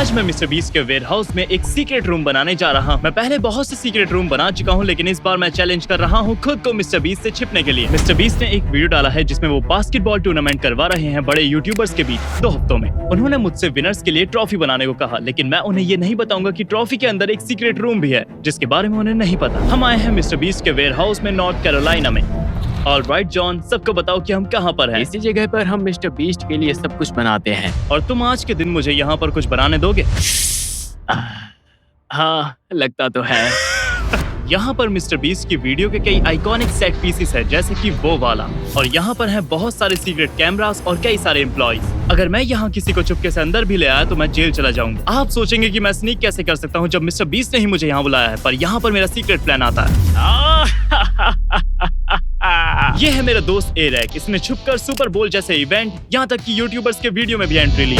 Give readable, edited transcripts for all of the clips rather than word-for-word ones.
आज मैं mister beast के वेयर हाउस में एक सीक्रेट रूम बनाने जा रहा हूँ। मैं पहले बहुत से सीक्रेट रूम बना चुका हूँ, लेकिन इस बार मैं चैलेंज कर रहा हूँ खुद को मिस्टर बीस्ट से छिपने के लिए। मिस्टर बीस्ट ने एक वीडियो डाला है जिसमें वो बास्केटबॉल टूर्नामेंट करवा रहे हैं बड़े यूट्यूबर्स के बीच 2 हफ्तों में। उन्होंने मुझसे विनर्स के लिए ट्रॉफी बनाने को कहा, लेकिन मैं उन्हें ये नहीं बताऊंगा कि ट्रॉफी के अंदर एक सीक्रेट रूम भी है जिसके बारे में उन्हें नहीं पता। हम आए हैं मिस्टर बीस्ट के वेयर हाउस में नॉर्थ कैरोलिना में। ऑलराइट जॉन, सबको बताओ कि हम कहाँ पर हैं। इसी जगह पर हम मिस्टर बीस्ट के लिए सब कुछ बनाते हैं। और तुम आज के दिन मुझे यहाँ पर कुछ बनाने दोगे? हाँ, लगता तो है। यहाँ पर मिस्टर बीस्ट की वीडियो के कई आइकॉनिक सेट पीसेस है, जैसे कि वो वाला। और यहाँ पर हैं बहुत सारे सीक्रेट कैमरास और कई सारे एम्प्लॉइज। अगर मैं यहाँ किसी को चुपके से अंदर भी ले आया तो मैं जेल चला जाऊंगा। आप सोचेंगे कि मैं स्नीक कैसे कर सकता हूँ जब मिस्टर बीस्ट ने ही मुझे यहाँ बुलाया है, पर यहाँ पर मेरा सीक्रेट प्लान आता है। ये है मेरा दोस्त एरेक। इसने छुपकर सुपर बोल जैसे इवेंट, यहाँ तक कि यूट्यूबर्स के वीडियो में भी एंट्री ली।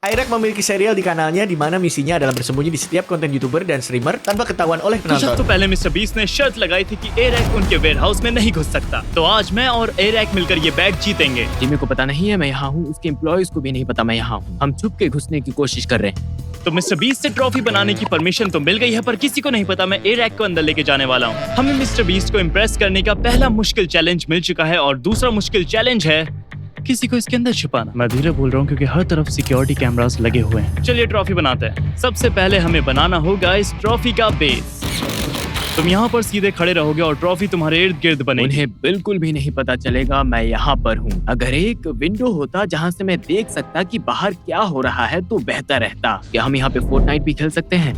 Irek memiliki serial di kanalnya di mana misinya adalah bersembunyi di setiap konten YouTuber dan streamer tanpa ketahuan oleh penonton. तो पहले मिस्टर बीस्ट ने शर्त लगाई थी कि एरेक उनके वेयर हाउस में नहीं घुस सकता। तो आज मैं और एरेक मिलकर ये बैग जीतेंगे। जिमी को पता नहीं है मैं यहाँ हूँ, उसके एम्प्लॉइज को भी नहीं पता मैं यहाँ हूँ। हम छुप के घुसने की कोशिश कर रहे हैं। तो मिस्टर बीस्ट से ट्रॉफी बनाने की परमिशन तो मिल गई है, पर किसी को नहीं पता मैं एरेक को अंदर लेके जाने वाला हूँ। हमें मिस्टर बीस्ट को इम्प्रेस करने का पहला मुश्किल चैलेंज मिल चुका है और दूसरा मुश्किल चैलेंज है किसी को इसके अंदर छुपाना। मैं धीरे बोल रहा हूँ क्योंकि हर तरफ सिक्योरिटी कैमरास लगे हुए हैं। चलिए ट्रॉफी बनाते हैं। सबसे पहले हमें बनाना होगा इस ट्रॉफी का बेस। तुम यहाँ पर सीधे खड़े रहोगे और ट्रॉफी तुम्हारे इर्द गिर्द बनेगी। उन्हें बिल्कुल भी नहीं पता चलेगा मैं यहाँ पर हूँ। अगर एक विंडो होता जहाँ से मैं देख सकता कि बाहर क्या हो रहा है तो बेहतर रहता। क्या हम यहाँ पे फोर्टनाइट भी खेल सकते हैं?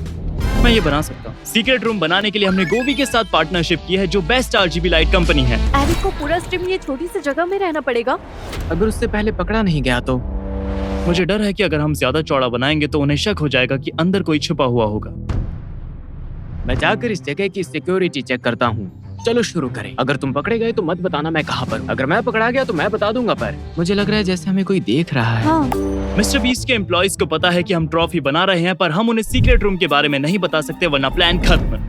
मैं ये बना सकता हूँ। सीक्रेट रूम बनाने के लिए हमने गोवी के साथ पार्टनरशिप की है, जो बेस्ट RGB लाइट कंपनी है। एरिक को पूरा स्ट्रीम ये छोटी सी जगह में रहना पड़ेगा। अगर उससे पहले पकड़ा नहीं गया तो? मुझे डर है कि अगर हम ज्यादा चौड़ा बनाएंगे तो उन्हें शक हो जाएगा कि अंदर कोई छुपा हुआ होगा। मैं जाकर इस जगह की सिक्योरिटी चेक करता हूँ। चलो शुरू करें। अगर तुम पकड़े गए तो मत बताना मैं कहाँ पर हूँ। अगर मैं पकड़ा गया तो मैं बता दूंगा, पर मुझे लग रहा है जैसे हमें कोई देख रहा है। हाँ। मिस्टर बीस्ट के एम्प्लॉइज को पता है कि हम ट्रॉफी बना रहे हैं, पर हम उन्हें सीक्रेट रूम के बारे में नहीं बता सकते वरना प्लान खत्म।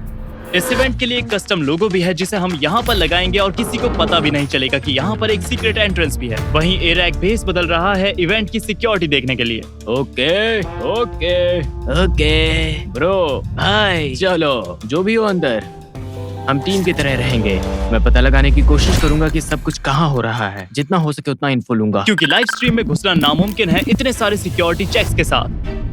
इस इवेंट के लिए एक कस्टम लोगो भी है जिसे हम यहाँ पर लगाएंगे और किसी को पता भी नहीं चलेगा कि यहाँ पर एक सीक्रेट एंट्रेंस भी है। वहीं एरेक बेस बदल रहा है इवेंट की सिक्योरिटी देखने के लिए। ओके ओके ओके ब्रो भाई, चलो जो भी हो अंदर, हम टीम की तरह रहेंगे। मैं पता लगाने की कोशिश करूंगा कि सब कुछ कहाँ हो रहा है। जितना हो सके उतना इन्फो लूंगा, क्योंकि लाइव स्ट्रीम में घुसना नामुमकिन है इतने सारे सिक्योरिटी चेक्स के साथ।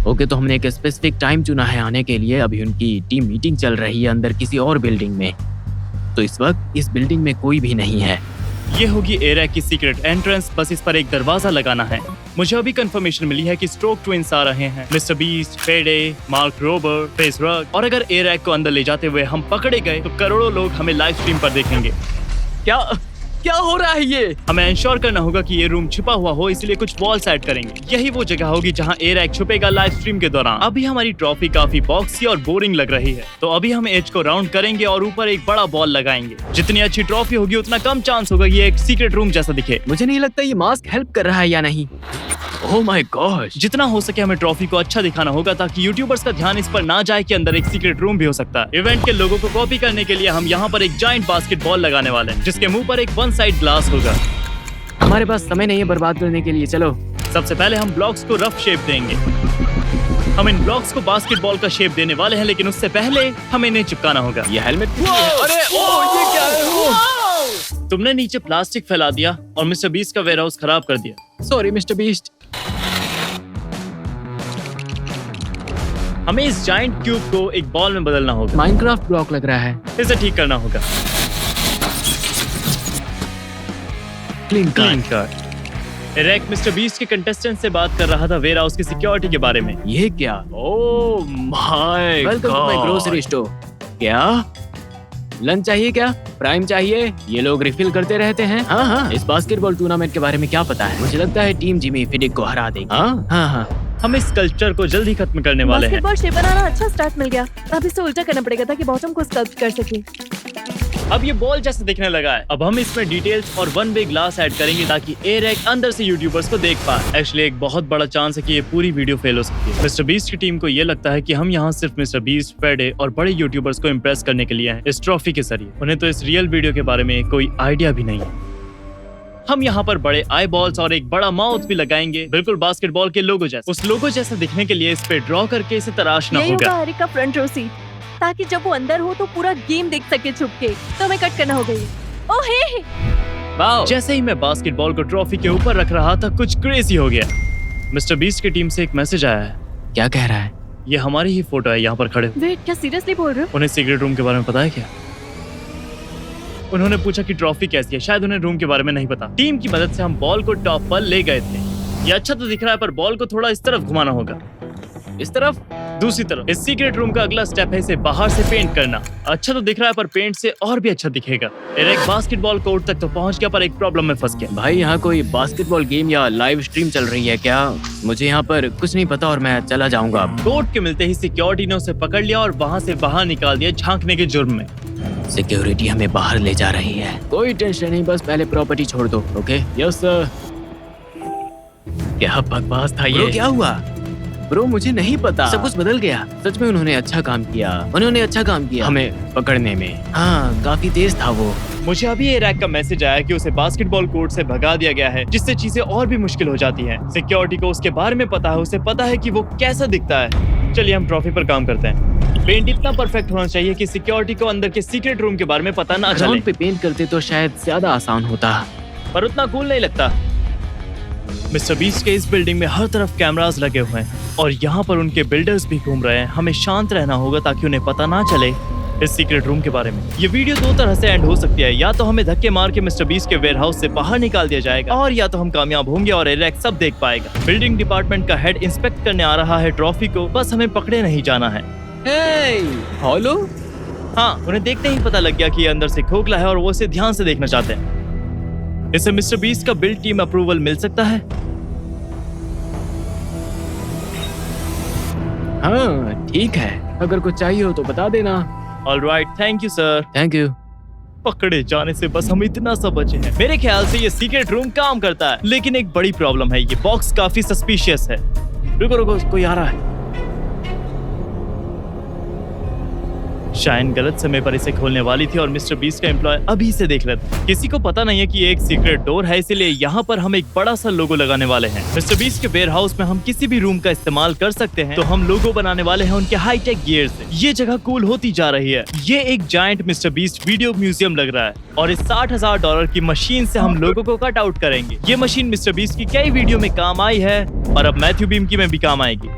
ओके, तो हमने एक स्पेसिफिक टाइम चुना है आने के लिए। अभी उनकी टीम मीटिंग चल रही है अंदर किसी और बिल्डिंग में, तो इस वक्त इस बिल्डिंग में कोई भी नहीं है। ये होगी एरेक की सीक्रेट एंट्रेंस, बस इस पर एक दरवाजा लगाना है। मुझे अभी कंफर्मेशन मिली है कि स्ट्रोक ट्विंस आ रहे हैं, mister beast, फेडे, mark Rober, face रग। और अगर एरेक को अंदर ले जाते हुए हम पकड़े गए तो करोड़ों लोग हमें लाइव स्ट्रीम पर देखेंगे। क्या हो रहा है ये? हमें इंश्योर करना होगा कि ये रूम छुपा हुआ हो, इसलिए कुछ वॉल सेट करेंगे। यही वो जगह होगी जहां एरेक छुपेगा लाइव स्ट्रीम के दौरान। अभी हमारी ट्रॉफी काफी बॉक्सी और बोरिंग लग रही है, तो अभी हम एज को राउंड करेंगे और ऊपर एक बड़ा बॉल लगाएंगे। जितनी अच्छी ट्रॉफी होगी उतना कम चांस होगा ये एक सीक्रेट रूम जैसा दिखे। मुझे नहीं लगता ये मास्क हेल्प कर रहा है या नहीं। ओह माय गॉड, जितना हो सके हमें ट्रॉफी को अच्छा दिखाना होगा ताकि यूट्यूबर्स का ध्यान इस पर ना जाए कि अंदर एक सीक्रेट रूम भी हो सकता है। इवेंट के लोगों को कॉपी करने के लिए हम यहाँ पर एक जायंट बास्केटबॉल लगाने वाले हैं, जिसके मुंह पर एक वन साइड ग्लास होगा। हमारे पास समय नहीं है बर्बाद करने के लिए। चलो सबसे पहले हम ब्लॉक्स को रफ शेप देंगे। हम इन ब्लॉक्स को बास्केटबॉल का शेप देने वाले हैं, लेकिन उससे पहले हमें इन्हें चिपकाना होगा। ये हेलमेट अरे ये क्या है? तुमने नीचे प्लास्टिक फैला दिया और मिस्टर बीस्ट का वेयर हाउस खराब कर दिया। Sorry mister beast. हमें इस जायंट क्यूब को एक बॉल में बदलना होगा। माइनक्राफ्ट ब्लॉक लग रहा है, इसे ठीक करना होगा। Clean card. Erech mister beast के कंटेस्टेंट से बात कर रहा था वेयर हाउस की सिक्योरिटी के बारे में। ये क्या? Oh my welcome to my grocery store. क्या लंच चाहिए? क्या प्राइम चाहिए? ये लोग रिफिल करते रहते हैं। हाँ, इस बास्केटबॉल टूर्नामेंट के बारे में क्या पता है? मुझे लगता है टीम जिमी फिनिक को हरा देगी। हाँ। हम इस कल्चर को जल्दी खत्म करने वाले हैं। बास्केटबॉल शेप बनाना अच्छा स्टार्ट मिल गया। अब इसे उल्टा करना पड़ेगा ताकि बॉटम को स्कल्प्ट कर सके। अब ये बॉल जैसे दिखने लगा है। अब हम इसमें डिटेल्स और वन वे ग्लास ऐड करेंगे ताकि एरेक अंदर से यूट्यूबर्स को देख पाए। एक्चुअली एक बहुत बड़ा चांस है कि ये पूरी वीडियो फेल हो सकती है। मिस्टर बीस्ट की टीम को ये लगता है कि हम यहाँ सिर्फ मिस्टर बीस्ट, फेडे और बड़े यूट्यूबर्स को इम्प्रेस करने के लिए हैं इस ट्रॉफी के जरिए। उन्हें तो इस रियल वीडियो के बारे में कोई आइडिया भी नहीं है। हम यहाँ पर बड़े आई बॉल्स और एक बड़ा माउथ भी लगाएंगे, बिल्कुल बास्केटबॉल के लोगो जैसा। उस लोगो जैसा दिखने के लिए इस पे ड्रॉ करके इसे तराशना यही होगा होगा। एरिक का फ्रंट रो सीट, ताकि जब वो अंदर हो तो पूरा गेम देख सके छुप के। तो हमें कट करना होगा ये। ओह हे! वाओ, जैसे ही मैं बास्केटबॉल को ट्रॉफी के ऊपर रख रहा था, कुछ क्रेजी हो गया। मिस्टर बीस्ट की टीम से एक मैसेज आया है। क्या कह रहा है? ये हमारी ही फोटो है यहाँ पर खड़े। वेट, क्या सीरियसली बोल रहे हो? उन्हें सीक्रेट रूम के बारे में पता है क्या? उन्होंने पूछा कि ट्रॉफी कैसी है। शायद उन्हें रूम के बारे में नहीं पता। टीम की मदद से हम बॉल को टॉप पर ले गए थे। ये अच्छा तो दिख रहा है, पर बॉल को थोड़ा इस तरफ घुमाना होगा। इस तरफ, दूसरी तरफ। इस सीक्रेट रूम का अगला स्टेप है इसे बाहर से पेंट करना। अच्छा तो दिख रहा है, पर पेंट से और भी अच्छा दिखेगा। एरिक बास्केटबॉल कोर्ट तक तो पहुंच गया, पर एक प्रॉब्लम में फंस गया। भाई, यहाँ कोई बास्केटबॉल गेम या लाइव स्ट्रीम चल रही है क्या? मुझे यहाँ पर कुछ नहीं पता और मैं चला जाऊंगा अब। कोर्ट के मिलते ही सिक्योरिटी ने उसे पकड़ लिया और वहाँ से बाहर निकाल दिया झांकने के जुर्म में। सिक्योरिटी हमें बाहर ले जा रही है। कोई टेंशन नहीं, बस पहले प्रॉपर्टी छोड़ दो। ओके? Yes sir. क्या बकवास था ये? क्या हुआ? ब्रो, मुझे नहीं पता। सब कुछ बदल गया। सच में उन्होंने अच्छा काम किया। उन्होंने अच्छा काम किया हमें पकड़ने में। हाँ, काफी तेज था वो। मुझे अभी एरिक का मैसेज आया कि उसे बास्केटबॉल कोर्ट से भगा दिया गया है, जिससे चीजें और भी मुश्किल हो जाती हैं। सिक्योरिटी को उसके बारे में पता है, उसे पता है कि वो कैसा दिखता है। चलिए हम ट्रॉफी पर काम करते हैं। पेंट इतना परफेक्ट होना चाहिए कि सिक्योरिटी को अंदर के सीक्रेट रूम के बारे में पता ना चले। ग्राउंड पे पेंट करते तो शायद ज्यादा आसान होता, पर उतना कूल नहीं लगता। मिस्टर बीस्ट के इस बिल्डिंग में हर तरफ कैमरास लगे हुए हैं और यहाँ पर उनके बिल्डर्स भी घूम रहे हैं। हमें शांत रहना होगा ताकि उन्हें पता ना चले इस सीक्रेट रूम के बारे में। ये वीडियो दो तरह से एंड हो सकती है। या तो हमें धक्के मार के मिस्टर बीस्ट के वेयरहाउस से बाहर निकाल दिया जाएगा, और या तो हम कामयाब होंगे और एरिक सब देख पाएगा। बिल्डिंग डिपार्टमेंट का हेड इंस्पेक्ट करने आ रहा है ट्रॉफी को, बस हमें पकड़े नहीं जाना है। हॉलो? हाँ, उन्हें देखते ही पता लग गया कि ये अंदर से खोखला है और वो इसे ध्यान से देखना चाहते हैं। इसे मिस्टर बीस्ट का बिल्ड टीम अप्रूवल मिल सकता है। हाँ, ठीक है। अगर कुछ चाहिए हो तो बता देना। Alright, thank you sir. Thank you. पकड़े जाने से बस हम इतना सा बचे हैं। मेरे ख्याल से ये सीक्रेट रूम काम करता है, लेकिन एक बड़ी प्रॉब्लम है। ये बॉक्स काफी सस्पिशियस है। रुको रुको, कोई आ रहा है। शाइन गलत समय पर इसे खोलने वाली थी और मिस्टर बीस्ट का एम्प्लॉय अभी इसे देख रहा था। किसी को पता नहीं है कि ये एक सीक्रेट डोर है, इसीलिए यहाँ पर हम एक बड़ा सा लोगो लगाने वाले हैं। मिस्टर बीस्ट के वेयरहाउस में हम किसी भी रूम का इस्तेमाल कर सकते हैं, तो हम लोगो बनाने वाले हैं उनके हाईटेक गियर से। ये जगह कूल होती जा रही है। ये एक giant mister beast video museum लग रहा है और इस $60,000 की मशीन से हम लोगों को कट आउट करेंगे। ये मशीन मिस्टर बीस्ट की कई वीडियो में काम आई है और अब मैथ्यू बीम की में भी काम आएगी।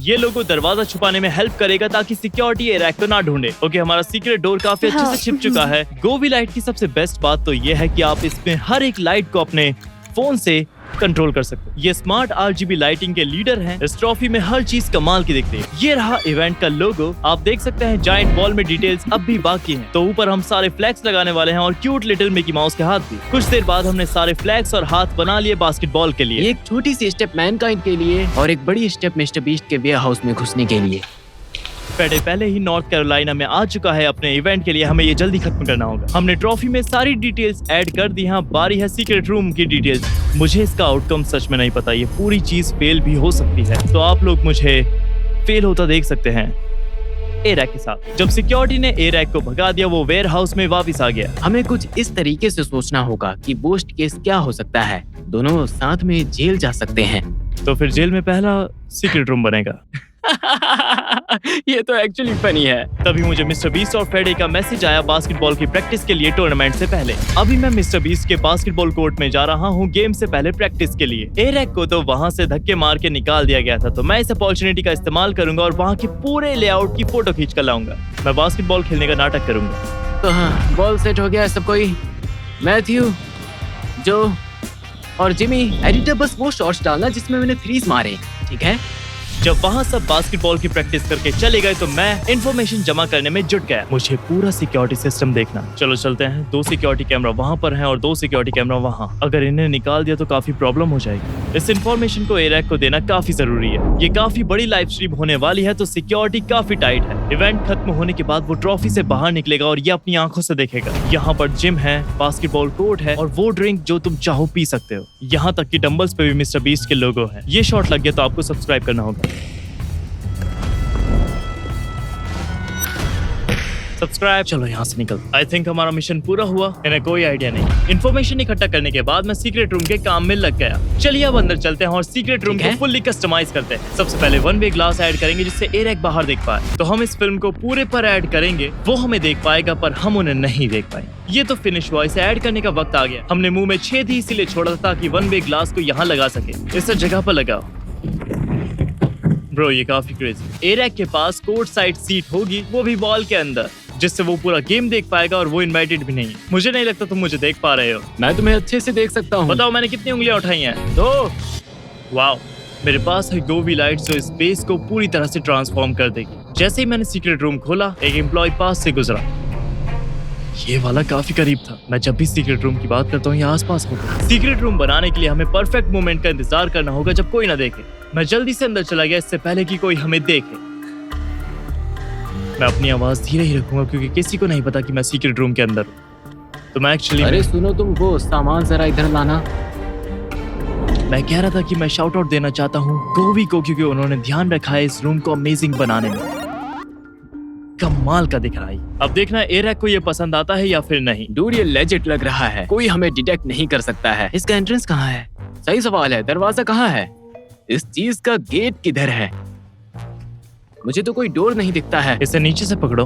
ये लोगो दरवाजा छुपाने में हेल्प करेगा ताकि सिक्योरिटी एरिक को ना ढूंढे। ओके, हमारा सीक्रेट डोर काफी अच्छे से छिप चुका है। गोवी लाइट की सबसे बेस्ट बात तो ये है कि आप इसमें हर एक लाइट को अपने फोन से कंट्रोल कर सकते हैं। ये स्मार्ट RGB लाइटिंग के लीडर हैं। इस ट्रॉफी में हर चीज कमाल की दिखती है। ये रहा इवेंट का लोगो। आप देख सकते हैं जायंट वॉल में डिटेल्स अब भी बाकी हैं। तो ऊपर हम सारे फ्लैग्स लगाने वाले हैं और क्यूट लिटिल मिकी माउस के हाथ भी। कुछ देर बाद हमने सारे फ्लैग्स और हाथ बना लिए बास्केटबॉल के लिए। एक छोटी सी स्टेप मैनकाइंड के लिए और एक बड़ी स्टेप मिस्टर बीस्ट के वेयरहाउस में घुसने के लिए। फेडे पहले ही नॉर्थ कैरोलिना में आ चुका है अपने इवेंट के लिए। हमें ये जल्दी खत्म करना होगा। हमने ट्रॉफी में सारी डिटेल्स ऐड कर दी हैं। बारी है सीक्रेट रूम की डिटेल्स। मुझे इसका आउटकम सच में नहीं पता। ये पूरी चीज फेल भी हो सकती है, तो आप लोग मुझे फेल होता देख सकते हैं एरिक के साथ। जब सिक्योरिटी ने एरिक को भगा दिया, वो वेयरहाउस में वापस आ गया। हमें कुछ इस तरीके से सोचना होगा कि बोस्ट केस क्या हो सकता है। दोनों साथ में जेल जा सकते हैं। तो फिर जेल में पहला सीक्रेट रूम बनेगा। ये तो एक्चुअली फनी है। तभी मुझे मिस्टर बीस्ट और फेडे का मैसेज आया बास्केटबॉल की प्रैक्टिस के लिए टूर्नामेंट से पहले। अभी मैं मिस्टर बीस्ट के बास्केटबॉल कोर्ट में जा रहा हूँ गेम से पहले प्रैक्टिस के लिए। एरिक को तो वहाँ से धक्के मार के निकाल दिया गया था, तो मैं इस अपॉर्चुनिटी का इस्तेमाल करूंगा और वहाँ के पूरे लेआउट की फोटो खींच कर लाऊंगा। मैं बास्केटबॉल खेलने का नाटक करूंगा। तो हाँ, बॉल सेट हो गया सब कोई। मैथ्यू, जो और जिमी, एडिटर बस वो शॉट्स डालना जिसमें मैंने थ्रीज मारे, ठीक है? जब वहाँ सब बास्केटबॉल की प्रैक्टिस करके चले गए तो मैं इंफॉर्मेशन जमा करने में जुट गया। मुझे पूरा सिक्योरिटी सिस्टम देखना। चलो चलते हैं। 2 सिक्योरिटी कैमरा वहाँ पर हैं और 2 सिक्योरिटी कैमरा वहाँ। अगर इन्हें निकाल दिया तो काफी प्रॉब्लम हो जाएगी। इस इंफॉर्मेशन को एरिक को देना काफी जरूरी है। ये काफी बड़ी लाइव स्ट्रीम होने वाली है, तो सिक्योरिटी काफी टाइट है। इवेंट खत्म होने के बाद वो ट्रॉफी से बाहर निकलेगा और ये अपनी आंखों से देखेगा। यहाँ पर जिम है, बास्केटबॉल कोर्ट है और वो ड्रिंक जो तुम चाहो पी सकते हो। यहाँ तक कि डंबल्स पे भी मिस्टर बीस्ट के लोगो है। ये शॉट लग गया तो आपको सब्सक्राइब करना होगा। सब्सक्राइब। चलो यहाँ से निकल। आई थिंक हमारा मिशन पूरा हुआ। इन्हें कोई आइडिया नहीं। इन्फॉर्मेशन इकट्ठा करने के बाद मैं सीक्रेट रूम के काम में लग गया। चलिए अब अंदर चलते हैं और सीक्रेट रूम ठीक को है। फुल्ली कस्टमाइज करते हैं। सबसे पहले वन वे ग्लास ऐड करेंगे जिससे एरेक बाहर देख पाए। तो हम इस फिल्म को पूरे पर ऐड करेंगे, वो हमें देख पाएगा पर हम उन्हें नहीं देख पाएंगे। ये तो फिनिश हुआ, इसे ऐड करने का वक्त आ गया। हमने मुंह में छेद ही इसीलिए छोड़ा था ताकि वन वे ग्लास को यहाँ लगा सके। इस जगह पर लगाओ। ब्रो ये काफी क्रेजी। एरेक के पास कोर्ट साइड सीट होगी, वो भी बॉल के अंदर, जिससे वो पूरा गेम देख पाएगा और वो इनवाइटेड भी नहीं है। मुझे नहीं लगता तुम मुझे देख पा रहे हो। मैं तुम्हें अच्छे से देख सकता हूँ। बताओ मैंने कितनी उंगलियां उठाई हैं? 2। वाओ, मेरे पास है गोवी लाइट जो इस बेस को पूरी तरह से ट्रांसफॉर्म कर देगी। जैसे ही मैंने सीक्रेट रूम खोला, एक एम्प्लॉय पास से गुजरा। ये वाला काफी करीब था। मैं जब भी सीक्रेट रूम की बात करता हूँ, ये आसपास होता है। सीक्रेट रूम बनाने के लिए हमें परफेक्ट मोमेंट का इंतजार करना होगा जब कोई ना देखे। मैं जल्दी से अंदर चला गया इससे पहले कि कोई हमें देखे। मैं अपनी आवाज धीरे ही रखूंगा क्योंकि किसी को नहीं पता कि मैं सीक्रेट रूम के अंदर हूँ। तो मैं एक्चुअली अरे सुनो, तुम वो सामान जरा इधर लाना। मैं कह रहा था कि मैं शाउट आउट देना चाहता हूँ गोवी को, क्योंकि उन्होंने ध्यान रखा है इस रूम को अमेजिंग बनाने में। कमाल का दिख रहा है। अब देखना एरेक को ये पसंद आता है या फिर नहीं। डूड ये लेजिट लग रहा है। कोई हमें डिटेक्ट नहीं कर सकता है। इसका एंट्रेंस कहाँ है? सही सवाल है। दरवाजा कहाँ है? इस चीज का गेट किधर है? मुझे तो कोई डोर नहीं दिखता है। इसे नीचे से पकड़ो।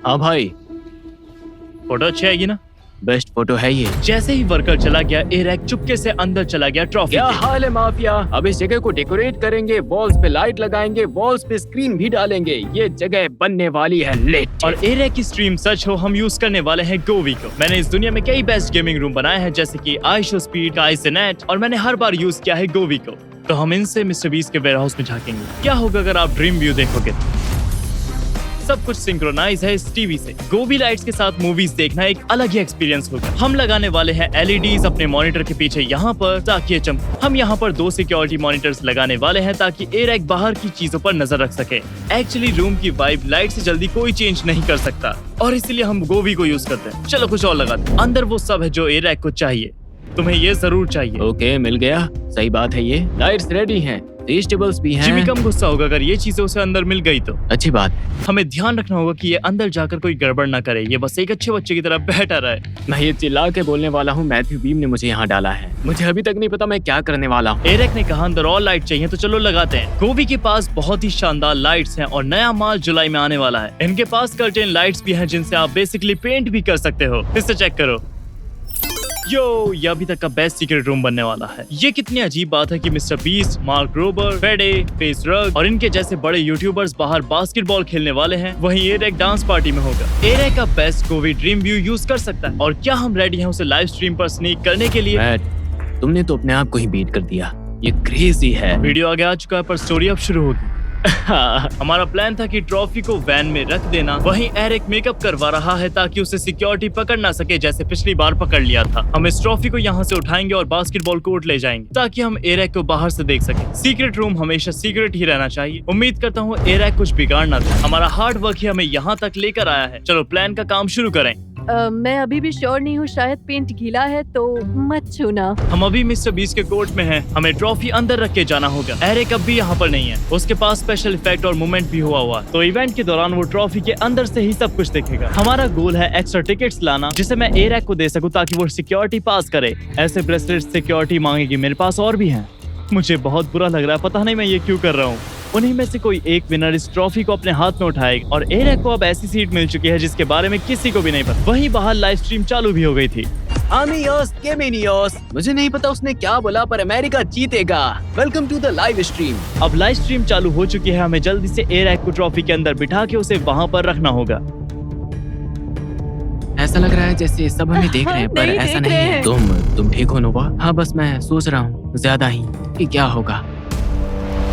हाँ भाई, फोटो अच्छी आएगी ना? बेस्ट फोटो है ये। जैसे ही वर्कर चला गया, एरेक चुपके से अंदर चला गया ट्रॉफी क्या के। हाल है माफिया? अब इस जगह को डेकोरेट करेंगे, वॉल्स पे लाइट लगाएंगे, वॉल्स पे स्क्रीन भी डालेंगे। ये जगह बनने वाली है लेट। और एरेक की स्ट्रीम सच हो, हम यूज करने वाले हैं गोवी को। मैंने इस दुनिया में कई बेस्ट गेमिंग रूम बनाए हैं जैसे कि आईशो स्पीड, आईसेनेट, और मैंने हर बार यूज किया है गोवी को। तो हम इनसे मिस्टर बीस्ट के वेयरहाउस में झांकेंगे। क्या होगा अगर आप ड्रीम व्यू देखोगे? सब कुछ सिंक्रोनाइज है इस टीवी से। गोवी लाइट्स के साथ मूवीज देखना एक अलग ही एक्सपीरियंस होगा। हम लगाने वाले हैं एलईडीज अपने मॉनिटर के पीछे यहाँ पर ताकि ये चमके। हम यहाँ पर 2 सिक्योरिटी मॉनिटर्स लगाने वाले हैं ताकि एरेक बाहर की चीजों पर नजर रख सके। एक्चुअली रूम की वाइब लाइट से जल्दी कोई चेंज नहीं कर सकता और इसलिए हम गोवी को यूज करते हैं। चलो कुछ और लगाते हैं। अंदर वो सब है जो एरेक को चाहिए। तुम्हें ये जरूर चाहिए। ओके, मिल गया। सही बात है। ये लाइट्स रेडी हैं, वेजिटेबल्स भी हैं। जिमी कम गुस्सा होगा अगर ये चीजें उसे अंदर मिल गई तो। अच्छी बात है। हमें ध्यान रखना होगा कि ये अंदर जाकर कोई गड़बड़ ना करे। ये बस एक अच्छे बच्चे की तरह बैठा रहे। मैं ये चिल्ला के बोलने वाला हूँ, मैथ्यू बीम ने मुझे यहाँ डाला है। मुझे अभी तक नहीं पता मैं क्या करने वाला हूँ। एरेक ने कहा अंदर और लाइट चाहिए तो चलो लगाते हैं। गोवी के पास बहुत ही शानदार लाइट्स हैं और नया माल जुलाई में आने वाला है। इनके पास कर्टेन लाइट्स भी हैं जिनसे आप बेसिकली पेंट भी कर सकते हो। इसे चेक करो। यो, ये अभी तक का बेस्ट सीक्रेट रूम बनने वाला है। ये कितनी अजीब बात है कि mister beast, mark Rober, फेडे, face रग और इनके जैसे बड़े यूट्यूबर्स बाहर बास्केटबॉल खेलने वाले हैं, वहीं एरेक डांस पार्टी में होगा। एरेक का बेस्ट गोवी ड्रीम व्यू यूज कर सकता है। और क्या हम रेडी हैं उसे लाइव स्ट्रीम पर स्नीक करने के लिए? मैट, तुमने तो अपने आप को ही बीट कर दिया। ये क्रेजी है। वीडियो आगे आ चुका है पर स्टोरी अब शुरू होगी। हमारा प्लान था कि ट्रॉफी को वैन में रख देना। वहीं एरिक मेकअप करवा रहा है ताकि उसे सिक्योरिटी पकड़ ना सके जैसे पिछली बार पकड़ लिया था। हम इस ट्रॉफी को यहाँ से उठाएंगे और बास्केटबॉल कोर्ट ले जाएंगे ताकि हम एरिक को बाहर से देख सके। सीक्रेट रूम हमेशा सीक्रेट ही रहना चाहिए। उम्मीद करता हूँ एरिक कुछ बिगाड़ ना दे। हमारा हार्ड वर्क ही हमें यहाँ तक लेकर आया है। चलो प्लान का काम शुरू करें। मैं अभी भी श्योर नहीं हूँ, शायद पेंट गीला है तो मत छूना। हम अभी मिस्टर बीस्ट के कोर्ट में हैं। हमें ट्रॉफी अंदर रख के जाना होगा। एरिक अब भी यहाँ पर नहीं है। उसके पास स्पेशल इफेक्ट और मूवमेंट भी हुआ तो इवेंट के दौरान वो ट्रॉफी के अंदर से ही सब कुछ देखेगा। हमारा गोल है एक्स्ट्रा टिकट्स लाना जिसे मैं एरिक को दे सकूं ताकि वो सिक्योरिटी पास करे। ऐसे ब्रेसलेट सिक्योरिटी मांगेगी, मेरे पास और भी हैं। मुझे बहुत बुरा लग रहा है, पता नहीं मैं ये क्यों कर रहा हूँ। उन्हीं में से कोई एक विनर इस ट्रॉफी को अपने हाथ में उठाएगा और एरिक को अब ऐसी सीट मिल चुकी है जिसके बारे में किसी को भी नहीं पता। वहीं बाहर लाइव स्ट्रीम चालू भी हो गई थी। मुझे नहीं पता उसने क्या बोला पर अमेरिका जीतेगा। Welcome to the live stream. अब लाइव स्ट्रीम चालू हो चुकी है। हमें जल्दी से एरिक को ट्रॉफी के अंदर बिठा के उसे वहाँ पर रखना होगा। ऐसा लग रहा है जैसे सब हमें देख रहे हैं पर नहीं ऐसा देख नहीं रहे है। हैं। तुम ठीक हो नोवा? हाँ, बस मैं सोच रहा हूँ ज्यादा ही कि क्या होगा।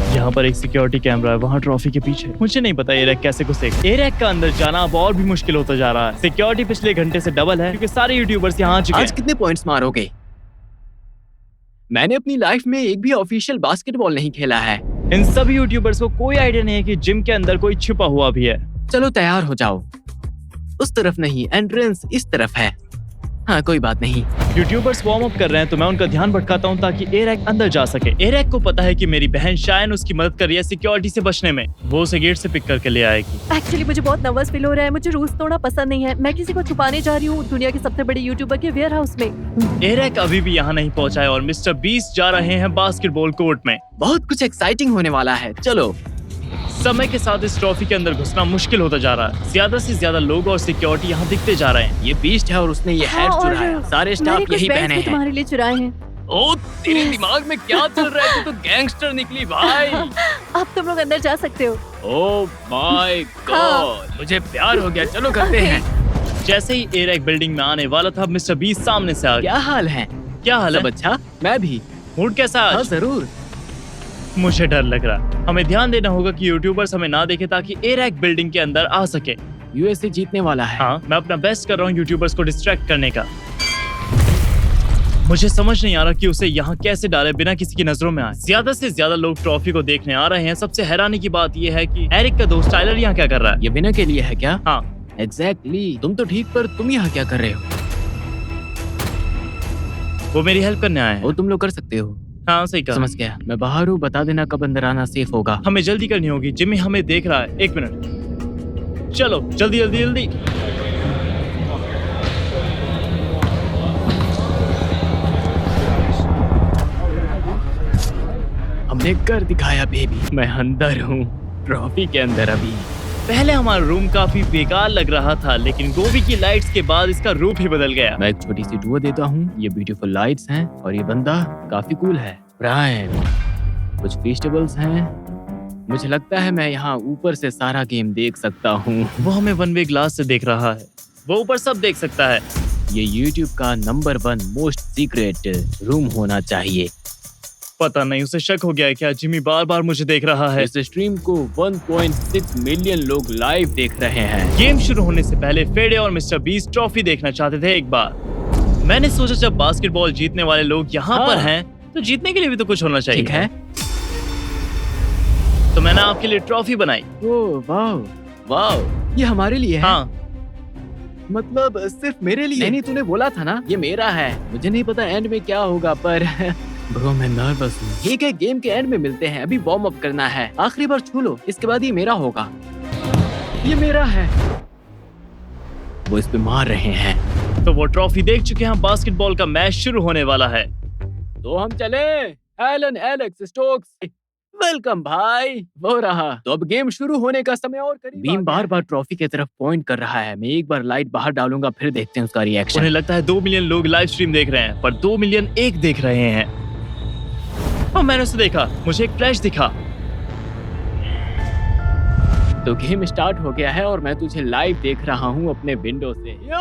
यहाँ पर एक सिक्योरिटी कैमरा है, वहाँ ट्रॉफी के पीछे। मुझे नहीं पता एरिक कैसे घुसेगा। एरिक का अंदर जाना अब और भी मुश्किल होता जा रहा है। सिक्योरिटी पिछले घंटे से डबल है क्योंकि सारे यूट्यूबर्स यहाँ आ चुके आज हैं। कितने पॉइंट्स मारोगे? मैंने अपनी लाइफ में एक भी ऑफिशियल बास्केटबॉल नहीं खेला है। इन सभी यूट्यूबर्स को कोई आइडिया नहीं है कि जिम के अंदर कोई छुपा हुआ भी है। चलो तैयार हो जाओ। उस तरफ नहीं, एंट्रेंस इस तरफ है। हाँ कोई बात नहीं। यूट्यूबर्स वार्म अप कर रहे हैं तो मैं उनका ध्यान भटकाता हूँ ताकि एरैक अंदर जा सके। एरैक को पता है कि मेरी बहन शायन उसकी मदद कर रही है सिक्योरिटी से बचने में। वो उसे गेट से पिक करके ले आएगी। एक्चुअली मुझे बहुत नर्वस फील हो रहा है। मुझे रूल्स तोड़ना पसंद नहीं है। मैं किसी को छुपाने जा रही हूँ दुनिया के सबसे बड़े यूट्यूबर के वेयर हाउस में। एरैक अभी भी यहाँ नहीं पहुँचा है और मिस्टर बीस्ट जा रहे हैं बास्केटबॉल कोर्ट में। बहुत कुछ एक्साइटिंग होने वाला है, चलो। समय के साथ इस ट्रॉफी के अंदर घुसना मुश्किल होता जा रहा है। ज्यादा से ज्यादा लोग और सिक्योरिटी यहाँ दिखते जा रहे हैं। ये बीस्ट है और उसने ये हैट हाँ, चुराया। और सारे स्टाफ मैंने यही कुछ पहने बैंड्स भी हैं। तुम्हारे लिए चुराए हैं। ओ तेरे दिमाग में क्या चल रहा है? तू तो गैंगस्टर निकली भाई। अब तुम लोग अंदर जा सकते हो। ओ माय गॉड, मुझे प्यार हो गया। चलो करते हैं। जैसे ही एरैक बिल्डिंग में आने वाला था, मिस्टर बीस्ट सामने से आ गया। क्या हाल है? क्या हाल है? सब अच्छा? मैं भी। मूड कैसा हाँ आज? जरूर। मुझे डर लग रहा। हमें ध्यान देना होगा कि यूट्यूबर्स हमें ना देखे ताकि एरैक बिल्डिंग के अंदर आ सके। यूएसए जीतने वाला है। हाँ, मैं अपना बेस्ट कर रहा हूँ यूट्यूबर्स को डिस्ट्रैक्ट करने का। मुझे समझ नहीं आ रहा कि उसे यहाँ कैसे डाले बिना किसी की नजरों में आए। ज्यादा से ज्यादा लोग ट्रॉफी को देखने आ रहे हैं। सबसे हैरानी की बात यह है कि एरिक का दोस्त टाइलर यहाँ क्या कर रहा है? ये विनर के लिए है क्या? हाँ, एग्जैक्टली। तुम तो ठीक, पर तुम यहाँ क्या कर रहे हो? वो मेरी हेल्प करने आए हैं। वो तुम लोग कर सकते हो। हाँ, सही कहा। समझ गया। मैं बाहर हूँ, बता देना कब अंदर आना सेफ होगा। हमें जल्दी करनी होगी। जिम्मी हमें देख रहा है। 1 मिनट। चलो जल्दी जल्दी जल्दी। हमने कर दिखाया बेबी। मैं अंदर हूँ, ट्रॉफी के अंदर अभी। पहले हमारा रूम काफी बेकार लग रहा था, लेकिन गोभी की लाइट्स के बाद इसका रूप ही बदल गया। मैं एक छोटी सी डुओ देता हूँ। ये ब्यूटीफुल लाइट्स हैं और ये बंदा काफी कूल है। ब्रायन, कुछ वेजिटेबल्स हैं। मुझे लगता है मैं यहाँ ऊपर से सारा गेम देख सकता हूँ। वो हमें 1 वे ग्लास से देख रहा है। वो ऊपर सब देख सकता है। ये YouTube का नंबर 1 मोस्ट सीक्रेट रूम होना चाहिए। पता नहीं उसे शक हो गया है क्या? जिम्मी बार बार मुझे देख रहा है। इस स्ट्रीम को 1.6 मिलियन लोग लाइव देख रहे हैं। गेम शुरू होने से पहले फेडे और मिस्टर बीस्ट ट्रॉफी देखना चाहते थे एक बार। मैंने सोचा जब बास्केटबॉल जीतने वाले लोग यहाँ पर हैं, तो जीतने के लिए भी तो कुछ होना चाहिए। ठीक है। तो मैंने आपके लिए ट्रॉफी बनाई। ओह वाह वाह, ये हमारे लिए है। हाँ, मतलब सिर्फ मेरे लिए? नहीं, तूने बोला था ना ये मेरा है। मुझे नहीं पता एंड में क्या होगा, पर ब्रो मैं नर्वस हूँ। ठीक है, गेम के एंड में मिलते हैं। अभी वार्म अप करना है। आखिरी बार छू लो, इसके बाद ये मेरा होगा। ये मेरा है। वो इस पे मार रहे हैं। तो वो ट्रॉफी देख चुके हैं। बास्केटबॉल का मैच शुरू होने वाला है। तो हम चले। एलन, एलेक्स, स्टोक्स, वेलकम भाई। वो रहा। तो अब गेम शुरू होने का समय और करीब। बीम बार बार ट्रॉफी की तरफ पॉइंट कर रहा है। मैं एक बार लाइट बाहर डालूंगा, फिर देखते हैं उसका रिएक्शन। उन्हें लगता है 2 मिलियन लोग लाइव स्ट्रीम देख रहे हैं, पर 2 मिलियन एक देख रहे हैं। और मैंने उसे देखा। मुझे एक फ्लैश दिखा। तो गेम स्टार्ट हो गया है और मैं तुझे लाइव देख रहा हूँ अपने विंडो से। यो!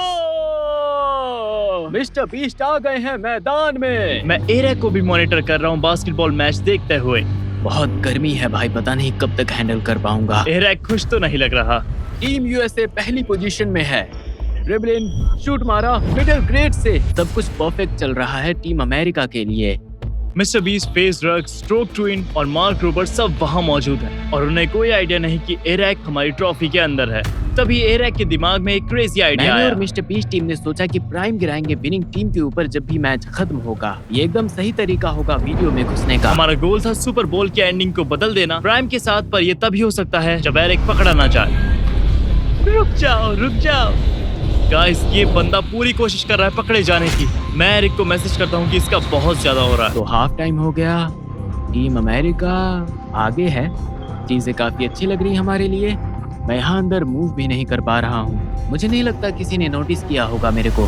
मिस्टर बीस्ट आ गए हैं मैदान में। मैं एरैक को भी मॉनिटर कर रहा हूँ बास्केटबॉल मैच देखते हुए। बहुत गर्मी है भाई, पता नहीं कब तक हैंडल कर पाऊंगा। एरैक खुश तो नहीं लग रहा। टीम यूएसए पहली पोजीशन में है। ड्रिबलिंग, शूट मारा मिडिल ग्रेड से। सब कुछ परफेक्ट चल रहा है टीम अमेरिका के लिए। Mister beast, face drug, stroke twin और मार्क रूबर सब वहाँ मौजूद हैं और उन्हें कोई आइडिया नहीं कि एरैक हमारी ट्रॉफी के अंदर है। तभी एरैक के दिमाग में एक क्रेजी आइडिया मैंने आया। और मिस्टर बीस्ट टीम ने सोचा कि प्राइम गिराएंगे विनिंग टीम के ऊपर जब भी मैच खत्म होगा। ये एकदम सही तरीका होगा वीडियो में घुसने का। हमारा गोल था सुपर बोल के एंडिंग को बदल देना प्राइम के साथ, पर ये तभी हो सकता है जब एरैक पकड़ा ना जाए। रुक जाओ, रुक जाओ गाइस, ये बंदा पूरी कोशिश कर रहा है पकड़े जाने की। मैं एरिक को मैसेज करता हूँ कि इसका बहुत ज्यादा हो रहा है। तो हाफ टाइम हो गया। टीम अमेरिका आगे है। चीजें काफी अच्छी लग रही हमारे लिए। मैं यहाँ अंदर मूव भी नहीं कर पा रहा हूँ। मुझे नहीं लगता किसी ने नोटिस किया होगा मेरे को।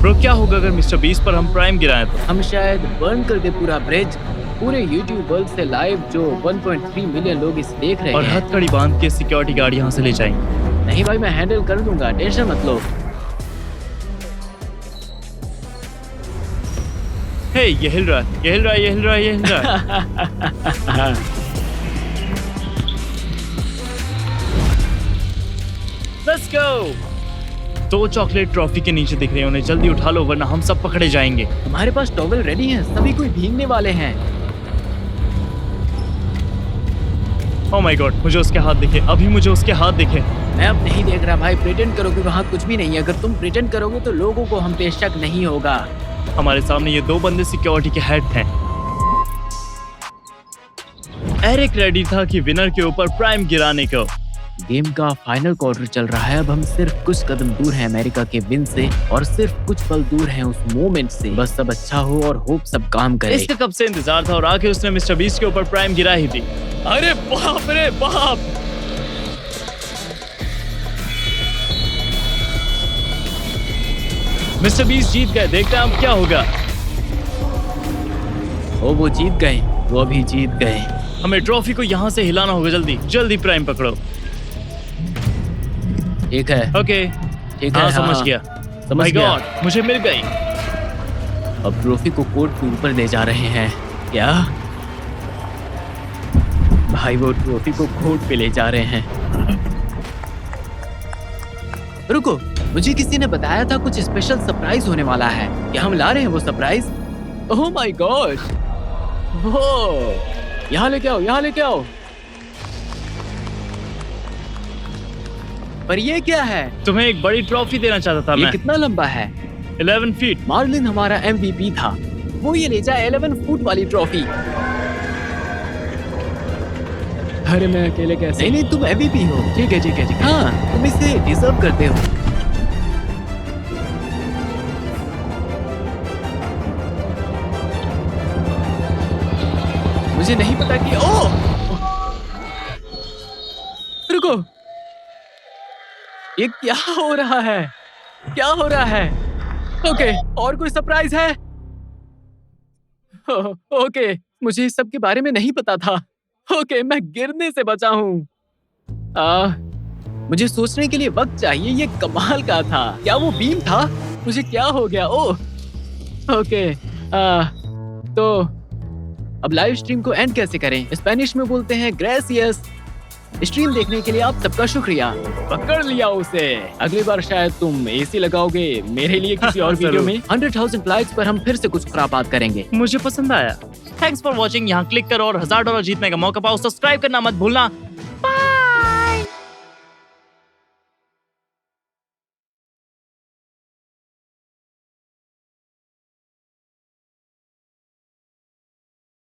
ब्रो, क्या होगा अगर मिस्टर बीस्ट पर हम प्राइम गिराएं तो? हम शायद बर्न कर दे पूरा ब्रिज। पूरे यूट्यूब वर्ल्ड से लाइव जो 1.3 मिलियन लोग इसे देख रहे और हैं। हथकड़ी बांध के सिक्योरिटी गार्ड यहाँ से ले जाएंगे। नहीं भाई, मैं हैंडल कर दूंगा, टेंशन मत लो। हे, ये हिल रहा है, ये हिल रहा है, ये हिल रहा है, ये हिल रहा है। Let's go! 2 चॉकलेट ट्रॉफी के नीचे दिख रहे हैं, उन्हें जल्दी उठा लो वरना हम सब पकड़े जाएंगे। तुम्हारे पास टॉवल रेडी है? सभी कोई भीगने वाले हैं। ओह माय गॉड, मुझे उसके हाथ दिखे, अभी मुझे उसके हाथ दिखे। मैं अब नहीं देख रहा भाई, प्रिटेंड करो कि वहाँ कुछ भी नहीं है। अगर तुम प्रिटेंड करोगे तो लोगों को हम पे शक नहीं होगा। हमारे सामने ये 2 बंदे सिक्योरिटी के हेड हैं। एरिक रेडी था कि विनर के ऊपर प्राइम गिराने को। गेम का फाइनल क्वार्टर चल रहा है। अब हम सिर्फ कुछ कदम दूर हैं अमेरिका के विन से और सिर्फ कुछ पल दूर हैं उस मोमेंट से। बस सब अच्छा हो और होप सब काम करे। इसका कब से इंतजार था और आके उसने मिस्टर बीस्ट के ऊपर प्राइम गिरा ही दी। अरे बाप रे बाप! मिस्टर बीस्ट जीत गए। देखते हैं अब क्या होगा। ओ वो जीत गए, वो अभी जीत गए। हमें ट्रॉफी को यहाँ से हिलाना होगा। जल्दी जल्दी प्राइम पकड़ो। ठीक है, ओके ठीक है, हाँ समझ गया। समझ माय गया। गॉड, मुझे मिल गई। अब ट्रॉफी को कोर्ट के ऊपर ले जा रहे हैं। क्या भाई, वो ट्रॉफी को कोर्ट पे ले जा रहे हैं। रुको, मुझे किसी ने बताया था कुछ स्पेशल सरप्राइज होने वाला है। क्या हम ला रहे हैं वो सरप्राइज? ओह माय गॉड, वो यहाँ लेके आओ, यहाँ लेके आओ। पर ये क्या है? तुम्हें एक बड़ी ट्रॉफी देना चाहता था ये मैं। कितना लंबा है? 11 फीट। मार्लिन हमारा MVP था, वो ये ले जाए 11 फुट वाली ट्रॉफी। अरे मैं अकेले कैसे? नहीं नहीं, तुम MVP हो। ठीक है ठीक है ठीक है। हाँ, तुम इसे डिजर्व करते हो। मुझे नहीं पता कि रुको, ये क्या हो रहा है? क्या हो रहा है? ओके, और कोई सरप्राइज है? ओके, मुझे इस सब के बारे में नहीं पता था। ओके, मैं गिरने से बचा हूँ। मुझे सोचने के लिए वक्त चाहिए। ये कमाल का था। क्या वो बीम था? मुझे क्या हो गया? ओह, ओके। तो अब लाइव स्ट्रीम को एंड कैसे करें? स्पेनिश में बोलते हैं ग्रेसियस। स्ट्रीम देखने के लिए आप सबका शुक्रिया। पकड़ लिया उसे। अगली बार शायद तुम AC लगाओगे मेरे लिए किसी और वीडियो में। 100,000 लाइक्स पर हम फिर से कुछ खराब बात करेंगे। मुझे पसंद आया। Thanks for watching. यहाँ क्लिक करो और $1000 जीतने का मौका पाओ। सब्सक्राइब करना मत भूलना।